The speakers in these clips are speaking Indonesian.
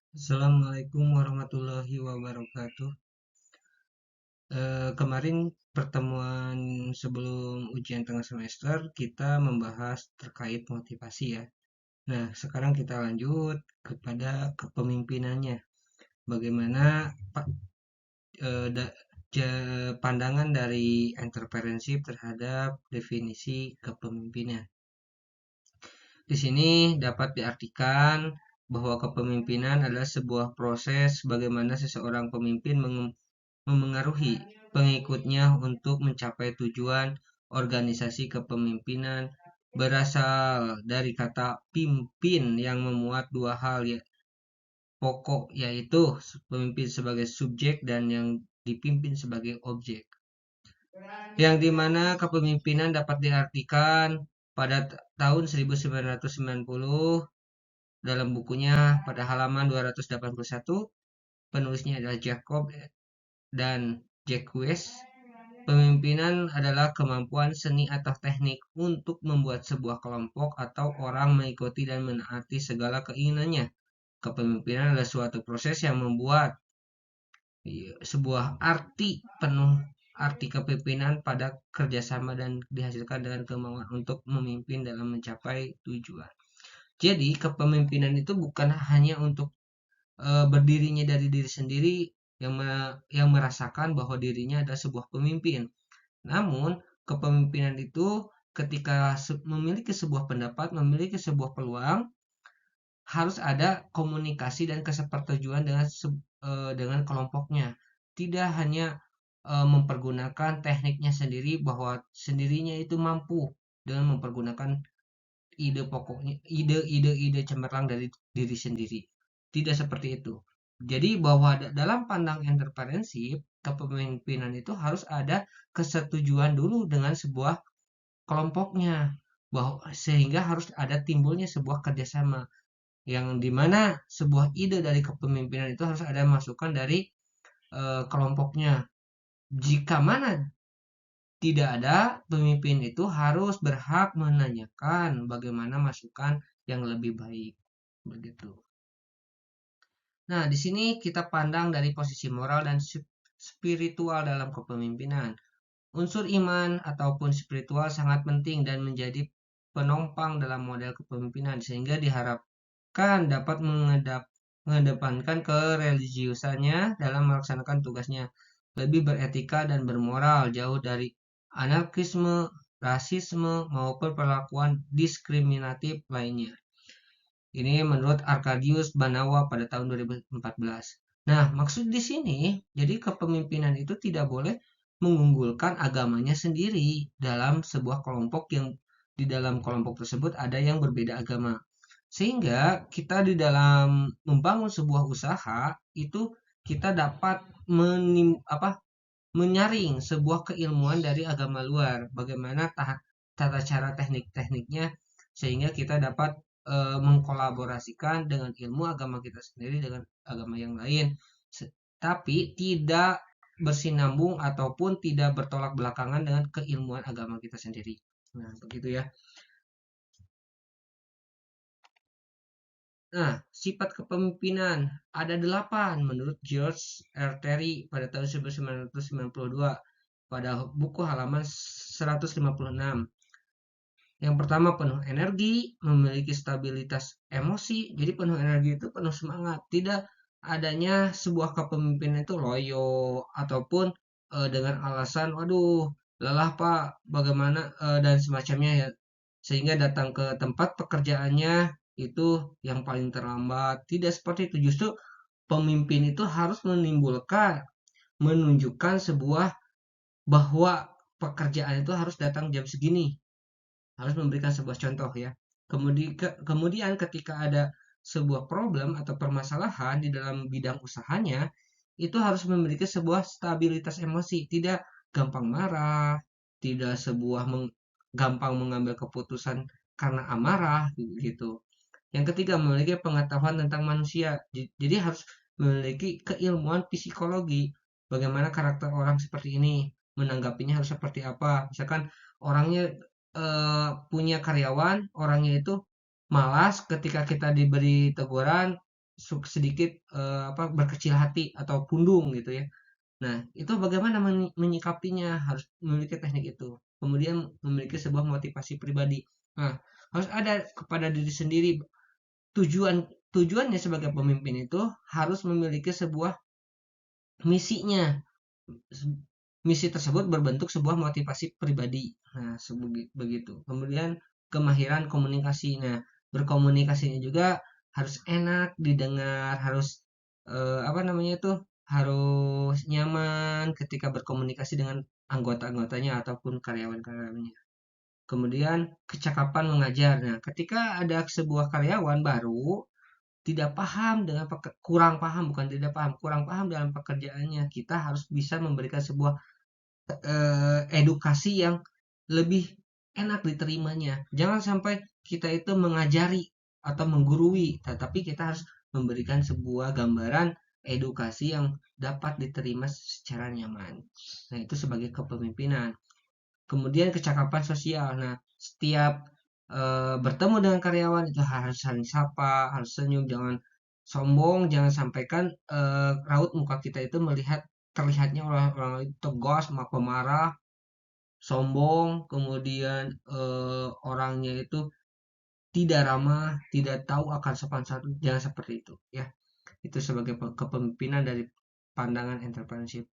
Assalamualaikum warahmatullahi wabarakatuh. Kemarin pertemuan sebelum ujian tengah semester kita membahas terkait motivasi ya. Nah, sekarang kita lanjut kepada kepemimpinannya. Bagaimana pandangan dari entrepreneurship terhadap definisi kepemimpinan. Di sini dapat diartikan bahwa kepemimpinan adalah sebuah proses bagaimana seseorang pemimpin memengaruhi pengikutnya untuk mencapai tujuan. Organisasi kepemimpinan berasal dari kata pimpin yang memuat dua hal pokok, yaitu pemimpin sebagai subjek dan yang dipimpin sebagai objek. Yang dimana kepemimpinan dapat diartikan pada tahun 1990 dalam bukunya pada halaman 281, penulisnya adalah Jacob dan Jacques. Pemimpinan adalah kemampuan seni atau teknik untuk membuat sebuah kelompok atau orang mengikuti dan menaati segala keinginannya. Kepemimpinan adalah suatu proses yang membuat sebuah arti penuh arti kepemimpinan pada kerjasama dan dihasilkan dengan kemauan untuk memimpin dalam mencapai tujuan. Jadi kepemimpinan itu bukan hanya untuk berdirinya dari diri sendiri yang merasakan bahwa dirinya adalah sebuah pemimpin. Namun, kepemimpinan itu ketika memiliki sebuah pendapat, memiliki sebuah peluang, harus ada komunikasi dan kesepertujuan dengan kelompoknya. Tidak hanya mempergunakan tekniknya sendiri bahwa sendirinya itu mampu dengan mempergunakan ide pokoknya, ide-ide cemerlang dari diri sendiri. Tidak seperti itu. Jadi bahwa dalam pandang entrepreneurship, kepemimpinan itu harus ada kesetujuan dulu dengan sebuah kelompoknya, bahwa sehingga harus ada timbulnya sebuah kerjasama yang dimana sebuah ide dari kepemimpinan itu harus ada masukan dari kelompoknya. Jika mana tidak ada, pemimpin itu harus berhak menanyakan bagaimana masukan yang lebih baik. Begitu. Nah, di sini kita pandang dari posisi moral dan spiritual dalam kepemimpinan. Unsur iman ataupun spiritual sangat penting dan menjadi penopang dalam model kepemimpinan sehingga diharapkan dapat mengedepankan kereligiusannya dalam melaksanakan tugasnya, lebih beretika dan bermoral, jauh dari anarkisme, rasisme, maupun perlakuan diskriminatif lainnya. Ini menurut Arkadius Banawa pada tahun 2014. Nah, maksud di sini, jadi kepemimpinan itu tidak boleh mengunggulkan agamanya sendiri dalam sebuah kelompok yang di dalam kelompok tersebut ada yang berbeda agama. Sehingga kita di dalam membangun sebuah usaha itu kita dapat menyaring sebuah keilmuan dari agama luar, bagaimana tata cara teknik-tekniknya sehingga kita dapat mengkolaborasikan dengan ilmu agama kita sendiri dengan agama yang lain, tapi tidak bersinambung ataupun tidak bertolak belakangan dengan keilmuan agama kita sendiri. Nah, begitu ya. Nah, sifat kepemimpinan ada 8 menurut George R. Terry pada tahun 1992 pada buku halaman 156. Yang pertama penuh energi, memiliki stabilitas emosi. Jadi penuh energi itu penuh semangat. Tidak adanya sebuah kepemimpinan itu loyo ataupun dengan alasan, waduh, lelah Pak, bagaimana dan semacamnya ya. Sehingga datang ke tempat pekerjaannya itu yang paling terlambat. Tidak seperti itu. Justru pemimpin itu harus menunjukkan sebuah bahwa pekerjaan itu harus datang jam segini, harus memberikan sebuah contoh ya. Kemudian ketika ada sebuah problem atau permasalahan di dalam bidang usahanya, itu harus memiliki sebuah stabilitas emosi, tidak gampang marah, tidak gampang mengambil keputusan karena amarah gitu. Yang ketiga, memiliki pengetahuan tentang manusia. Jadi harus memiliki keilmuan psikologi. Bagaimana karakter orang seperti ini, menanggapinya harus seperti apa. Misalkan orangnya punya karyawan, orangnya itu malas ketika kita diberi teguran, sedikit berkecil hati atau pundung gitu ya. Nah, itu bagaimana menyikapinya, harus memiliki teknik itu. Kemudian memiliki sebuah motivasi pribadi. Nah, harus ada kepada diri sendiri tujuan tujuannya sebagai pemimpin itu harus memiliki sebuah misinya. Misi tersebut berbentuk sebuah motivasi pribadi. Nah, begitu. Kemudian kemahiran komunikasi. Nah, berkomunikasinya juga harus enak didengar, harus apa namanya itu, harus nyaman ketika berkomunikasi dengan anggota-anggotanya ataupun karyawan-karyawannya. Kemudian kecakapan mengajar. Nah, ketika ada sebuah karyawan baru tidak paham dengan kurang paham, bukan tidak paham, kurang paham dalam pekerjaannya, kita harus bisa memberikan sebuah edukasi yang lebih enak diterimanya. Jangan sampai kita itu mengajari atau menggurui, tetapi kita harus memberikan sebuah gambaran edukasi yang dapat diterima secara nyaman. Nah, itu sebagai kepemimpinan. Kemudian kecakapan sosial. Nah, setiap bertemu dengan karyawan itu harus saling sapa, harus senyum, jangan sombong, jangan sampaikan raut muka kita itu terlihatnya orang-orang itu tegas, pemarah, sombong, kemudian orangnya itu tidak ramah, tidak tahu akan sopan santun, jangan seperti itu ya. Itu sebagai kepemimpinan dari pandangan entrepreneurship.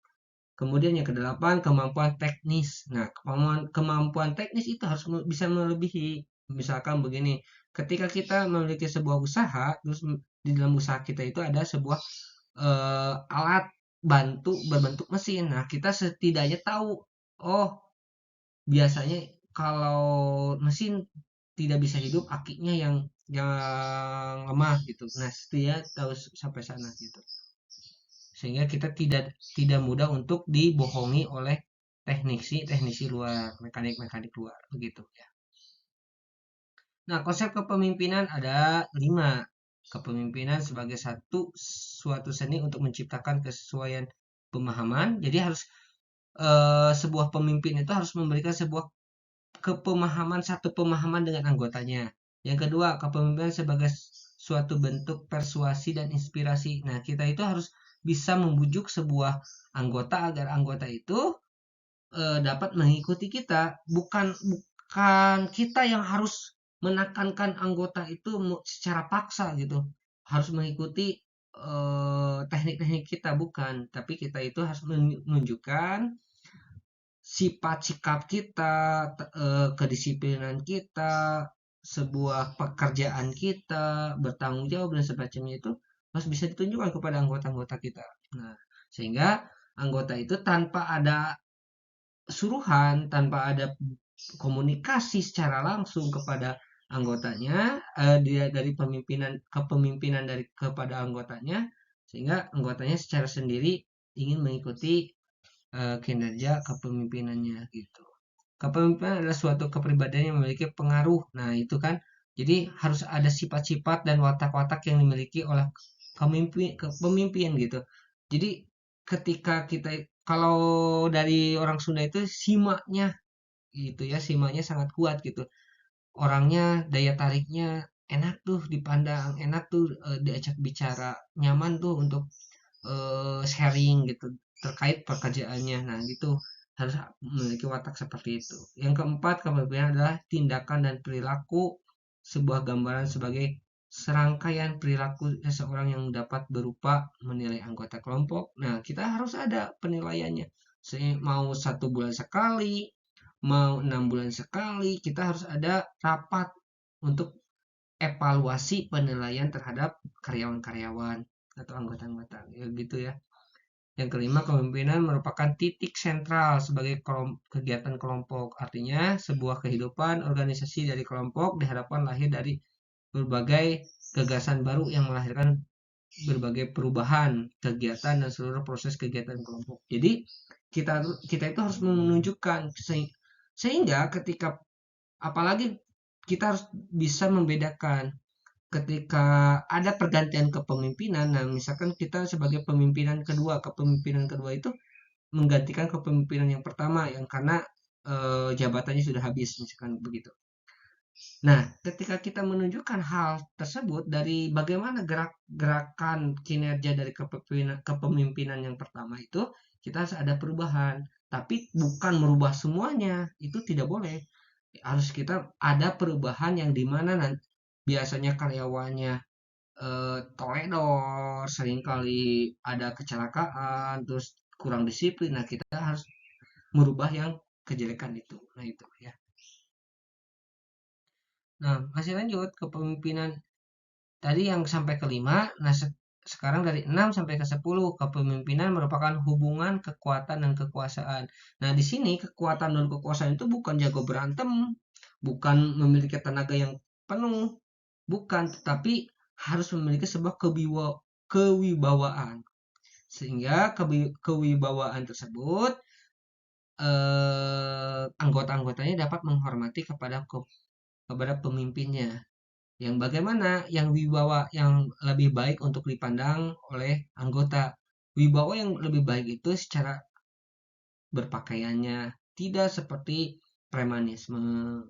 Kemudian yang kedelapan, kemampuan teknis. Nah, kemampuan teknis itu harus bisa melebihi. Misalkan begini, ketika kita memiliki sebuah usaha, terus di dalam usaha kita itu ada sebuah alat bantu berbentuk mesin. Nah, kita setidaknya tahu, oh, biasanya kalau mesin tidak bisa hidup akinya yang lemah gitu. Nah, setidaknya tahu sampai sana gitu. Sehingga kita tidak mudah untuk dibohongi oleh teknisi luar, mekanik luar begitu ya. Nah, konsep kepemimpinan ada 5. Kepemimpinan sebagai suatu seni untuk menciptakan kesesuaian pemahaman. Jadi harus sebuah pemimpin itu harus memberikan sebuah satu pemahaman dengan anggotanya. Yang kedua, kepemimpinan sebagai suatu bentuk persuasi dan inspirasi. Nah, kita itu harus bisa membujuk sebuah anggota agar anggota itu dapat mengikuti kita. Bukan kita yang harus menekankan anggota itu secara paksa gitu. Harus mengikuti teknik-teknik kita, bukan. Tapi kita itu harus menunjukkan sifat sikap kita, kedisiplinan kita, sebuah pekerjaan kita, bertanggung jawab dan semacamnya itu harus bisa ditunjukkan kepada anggota-anggota kita. Nah, sehingga anggota itu tanpa ada suruhan, tanpa ada komunikasi secara langsung kepada anggotanya, dia dari kepemimpinan dari kepada anggotanya, sehingga anggotanya secara sendiri ingin mengikuti kinerja kepemimpinannya gitu. Kepemimpinan adalah suatu kepribadian yang memiliki pengaruh. Nah, itu kan. Jadi harus ada sifat-sifat dan watak-watak yang dimiliki oleh kepemimpin gitu. Jadi ketika kita kalau dari orang Sunda itu simaknya gitu ya, simaknya sangat kuat gitu. Orangnya daya tariknya enak tuh dipandang, enak tuh diajak bicara, nyaman tuh untuk sharing gitu terkait pekerjaannya. Nah, gitu harus memiliki watak seperti itu. Yang keempat, kepemimpinan adalah tindakan dan perilaku, sebuah gambaran sebagai serangkaian perilaku seseorang yang dapat berupa menilai anggota kelompok. Nah, kita harus ada penilaiannya. Mau 1 bulan sekali, mau 6 bulan sekali, kita harus ada rapat untuk evaluasi penilaian terhadap karyawan-karyawan atau anggota-anggota ya gitu ya. Yang kelima, kepemimpinan merupakan titik sentral sebagai kegiatan kelompok. Artinya, sebuah kehidupan organisasi dari kelompok diharapkan lahir dari berbagai gagasan baru yang melahirkan berbagai perubahan kegiatan dan seluruh proses kegiatan kelompok. Jadi, kita kita itu harus menunjukkan sehingga ketika apalagi kita harus bisa membedakan ketika ada pergantian kepemimpinan. Nah, misalkan kita sebagai kepemimpinan kedua itu menggantikan kepemimpinan yang pertama yang karena jabatannya sudah habis, misalkan begitu. Nah, ketika kita menunjukkan hal tersebut dari bagaimana gerakan kinerja dari kepemimpinan yang pertama itu, kita harus ada perubahan. Tapi bukan merubah semuanya, itu tidak boleh. Harus kita ada perubahan yang dimana biasanya karyawannya toledor, seringkali ada kecelakaan, terus kurang disiplin. Nah, kita harus merubah yang kejelekan itu. Nah, itu ya. Nah, masih lanjut kepemimpinan tadi yang sampai kelima. Nah, sekarang dari 6 sampai ke 10, kepemimpinan merupakan hubungan kekuatan dan kekuasaan. Nah, di sini kekuatan dan kekuasaan itu bukan jago berantem, bukan memiliki tenaga yang penuh, bukan, tetapi harus memiliki sebuah kewibawaan. Sehingga kewibawaan tersebut anggota-anggotanya dapat menghormati kepada pemimpinnya. Yang bagaimana yang wibawa yang lebih baik untuk dipandang oleh anggota. Wibawa yang lebih baik itu secara berpakaiannya, tidak seperti premanisme,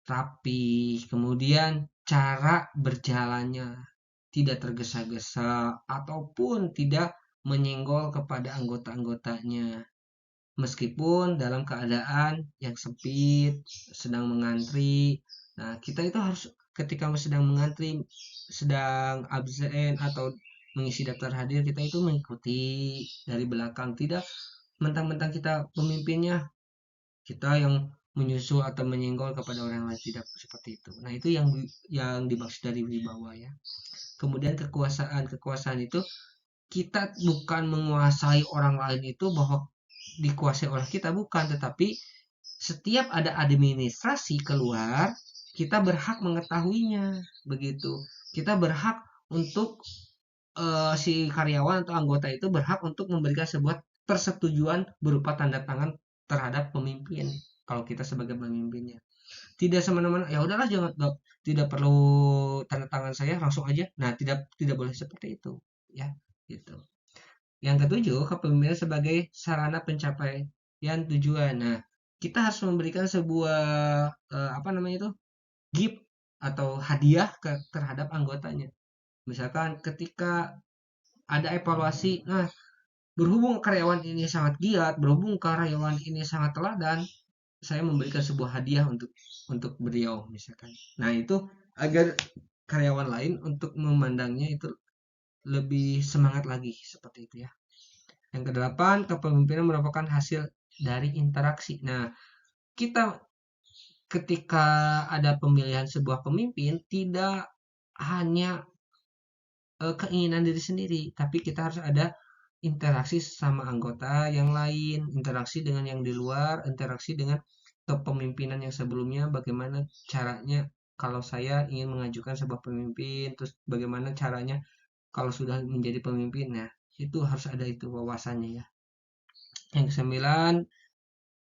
rapi, kemudian cara berjalannya tidak tergesa-gesa ataupun tidak menyenggol kepada anggota-anggotanya. Meskipun dalam keadaan yang sempit, sedang mengantri. Nah, kita itu harus ketika sedang mengantri, sedang absen atau mengisi daftar hadir, kita itu mengikuti dari belakang. Tidak mentang-mentang kita pemimpinnya, kita yang menyusul atau menyenggol kepada orang lain, tidak seperti itu. Nah, itu yang dimaksud dari wibawa ya. Kemudian kekuasaan. Kekuasaan itu kita bukan menguasai orang lain itu bahwa dikuasai oleh kita, bukan, tetapi setiap ada administrasi keluar, kita berhak mengetahuinya, begitu. Kita berhak untuk si karyawan atau anggota itu berhak untuk memberikan sebuah persetujuan berupa tanda tangan terhadap pemimpin kalau kita sebagai pemimpinnya. Tidak semena-mena ya udahlah, jangan, tidak perlu tanda tangan saya, langsung aja. Nah, tidak tidak boleh seperti itu ya, gitu. Yang ketujuh, kepemimpinan sebagai sarana pencapaian tujuan. Nah, kita harus memberikan sebuah apa namanya itu, gift atau hadiah terhadap anggotanya. Misalkan ketika ada evaluasi, nah berhubung karyawan ini sangat giat, berhubung karyawan ini sangat teladan, saya memberikan sebuah hadiah untuk beliau misalkan. Nah, itu agar karyawan lain untuk memandangnya itu lebih semangat lagi seperti itu ya. Yang kedelapan, kepemimpinan merupakan hasil dari interaksi. Nah, kita ketika ada pemilihan sebuah pemimpin tidak hanya keinginan diri sendiri, tapi kita harus ada interaksi sama anggota yang lain, interaksi dengan yang di luar, interaksi dengan kepemimpinan yang sebelumnya, bagaimana caranya kalau saya ingin mengajukan sebuah pemimpin, terus bagaimana caranya kalau sudah menjadi pemimpin. Nah, itu harus ada itu wawasannya ya. Yang kesembilan,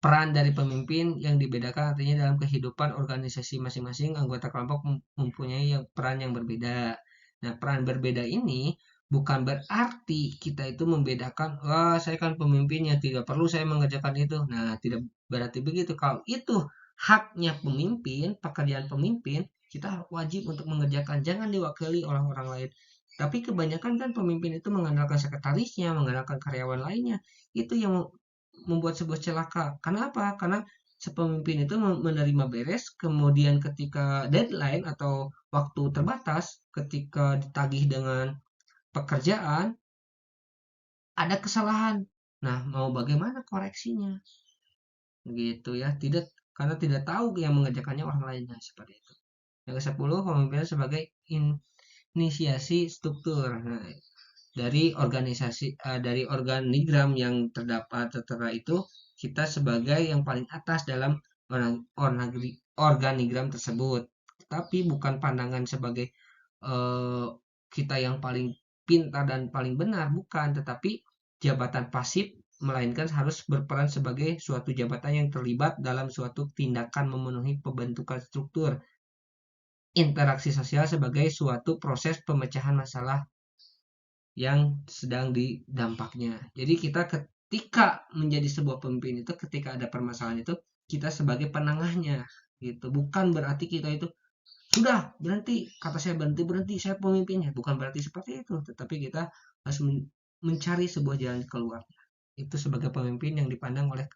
peran dari pemimpin yang dibedakan artinya dalam kehidupan organisasi masing-masing anggota kelompok mempunyai peran yang berbeda. Nah, peran berbeda ini bukan berarti kita itu membedakan, wah saya kan pemimpinnya, tidak perlu saya mengerjakan itu. Nah, tidak berarti begitu. Kalau itu haknya pemimpin, pekerjaan pemimpin, kita wajib untuk mengerjakan, jangan diwakili oleh orang lain. Tapi kebanyakan kan pemimpin itu mengandalkan sekretarisnya, mengandalkan karyawan lainnya. Itu yang membuat sebuah celaka. Kenapa? Karena sepemimpin itu menerima beres, kemudian ketika deadline atau waktu terbatas, ketika ditagih dengan pekerjaan, ada kesalahan. Nah, mau bagaimana koreksinya? Gitu ya. Tidak, karena tidak tahu yang mengerjakannya orang lainnya seperti itu. Yang ke-10, pemimpinan sebagai inisiasi struktur. Nah, dari organigram yang terdapat tertera itu, kita sebagai yang paling atas dalam organigram tersebut, tapi bukan pandangan sebagai eh, kita yang paling pintar dan paling benar, bukan, tetapi jabatan pasif, melainkan harus berperan sebagai suatu jabatan yang terlibat dalam suatu tindakan memenuhi pembentukan struktur interaksi sosial sebagai suatu proses pemecahan masalah yang sedang didampaknya. Jadi kita ketika menjadi sebuah pemimpin itu, ketika ada permasalahan itu, kita sebagai penengahnya gitu. Bukan berarti kita itu sudah berhenti, kata saya berhenti berhenti, saya pemimpinnya. Bukan berarti seperti itu, tetapi kita harus mencari sebuah jalan keluar. Itu sebagai pemimpin yang dipandang oleh